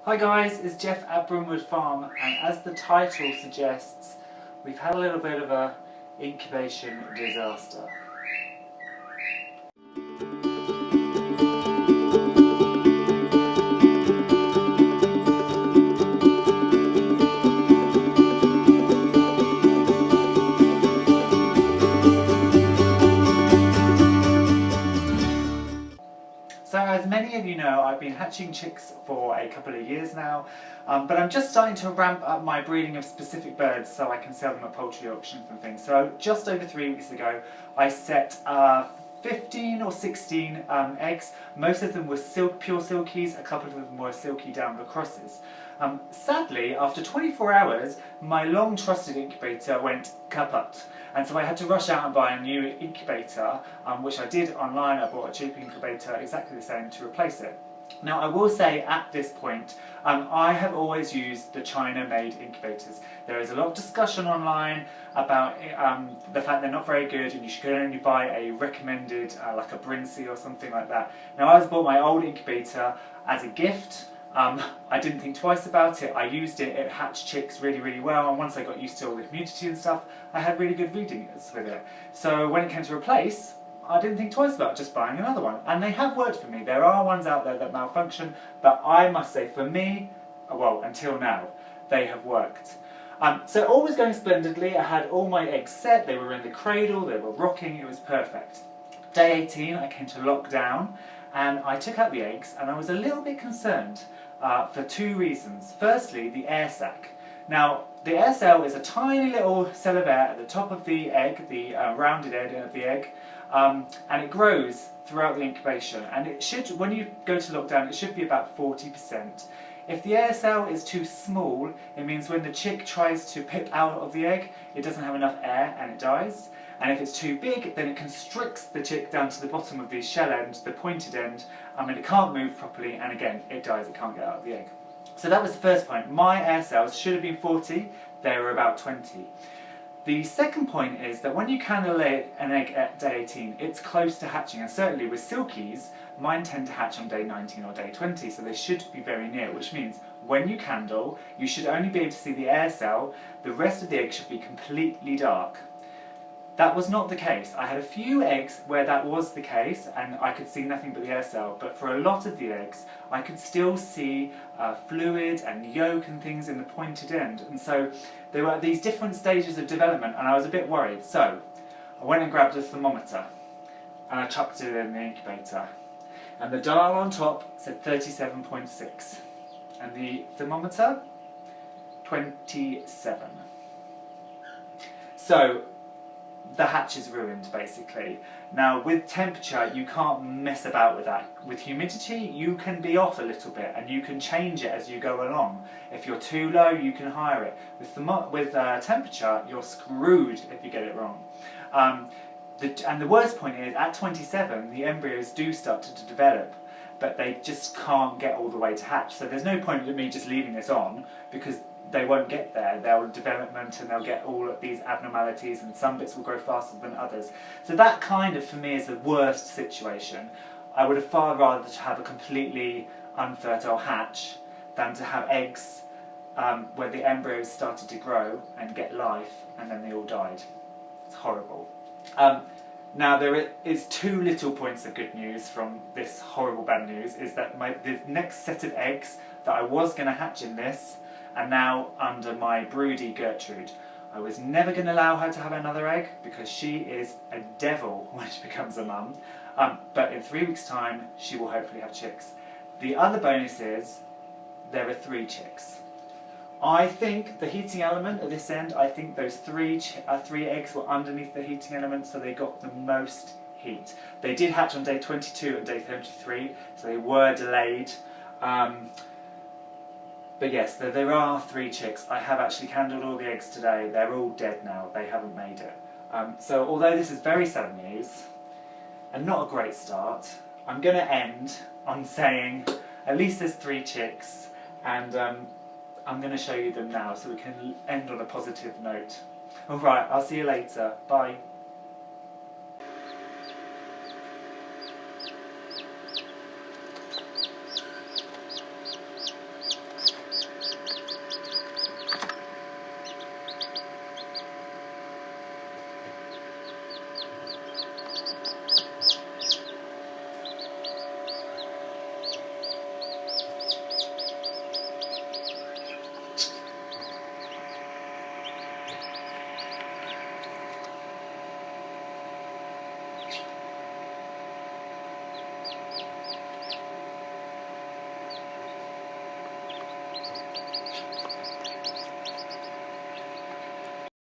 Hi guys, it's Jeff at Brimwood Farm, and as the title suggests, we've had a little bit of a incubation disaster. So as many of you know, I've been hatching chicks for a couple of years now, but I'm just starting to ramp up my breeding of specific birds so I can sell them at poultry auctions and things. So just over 3 weeks ago, I set 15 or 16 eggs. Most of them were pure silkies, a couple of them were silkie downward crosses. Sadly, after 24 hours, my long trusted incubator went kaput. And so I had to rush out and buy a new incubator, which I did online. I bought a cheap incubator, exactly the same, to replace it. Now I will say at this point, I have always used the China-made incubators. There is a lot of discussion online about the fact they're not very good and you should only buy a recommended, like a Brimwood or something like that. Now I bought my old incubator as a gift. I didn't think twice about it. I used it, it hatched chicks really well, and once I got used to all the humidity and stuff, I had really good readings with it. So when it came to replace, I didn't think twice about just buying another one. And they have worked for me. There are ones out there that malfunction, but I must say for me, well, until now, they have worked. So all was going splendidly. I had all my eggs set, they were in the cradle, they were rocking, it was perfect. Day 18, I came to lockdown, and I took out the eggs, and I was a little bit concerned for two reasons. Firstly, the air sac. Now, the air cell is a tiny little cell of air at the top of the egg, the rounded end of the egg, and it grows throughout the incubation. And it should, when you go to lockdown, it should be about 40%. If the air cell is too small, it means when the chick tries to pip out of the egg, it doesn't have enough air and it dies. And if it's too big, then it constricts the chick down to the bottom of the shell end, the pointed end, and it can't move properly, and again, it dies, it can't get out of the egg. So that was the first point. My air cells should have been 40, they were about 20. The second point is that when you candle lay an egg at day 18, it's close to hatching, and certainly with silkies, mine tend to hatch on day 19 or day 20, so they should be very near, which means when you candle, you should only be able to see the air cell, the rest of the egg should be completely dark. That was not the case. I had a few eggs where that was the case and I could see nothing but the air cell, but for a lot of the eggs I could still see fluid and yolk and things in the pointed end, and so there were these different stages of development and I was a bit worried. So I went and grabbed a thermometer and I chucked it in the incubator, and the dial on top said 37.6 and the thermometer 27. So the hatch is ruined, basically. Now, with temperature, you can't mess about with that. With humidity, you can be off a little bit, and you can change it as you go along. If you're too low, you can higher it. With temperature, you're screwed if you get it wrong. And the worst point is, at 27, the embryos do start to develop, but they just can't get all the way to hatch. So there's no point in me just leaving this on, because they won't get there. They'll development and they'll get all of these abnormalities, and some bits will grow faster than others. So that kind of, for me, is the worst situation. I would have far rather to have a completely unfertile hatch than to have eggs where the embryos started to grow and get life and then they all died. It's horrible. Now there is two little points of good news from this horrible bad news, is that the next set of eggs that I was going to hatch in this are now under my broody Gertrude. I was never going to allow her to have another egg because she is a devil when she becomes a mum, but in 3 weeks' time she will hopefully have chicks. The other bonus is there are 3 chicks. I think the heating element at this end, I think those three eggs were underneath the heating element, so they got the most heat. They did hatch on day 22 and day 33, so they were delayed. But yes, there are 3 chicks. I have actually candled all the eggs today. They're all dead now. They haven't made it. So although this is very sad news and not a great start, I'm going to end on saying at least there's 3 chicks, and I'm going to show you them now so we can end on a positive note. Alright, I'll see you later. Bye.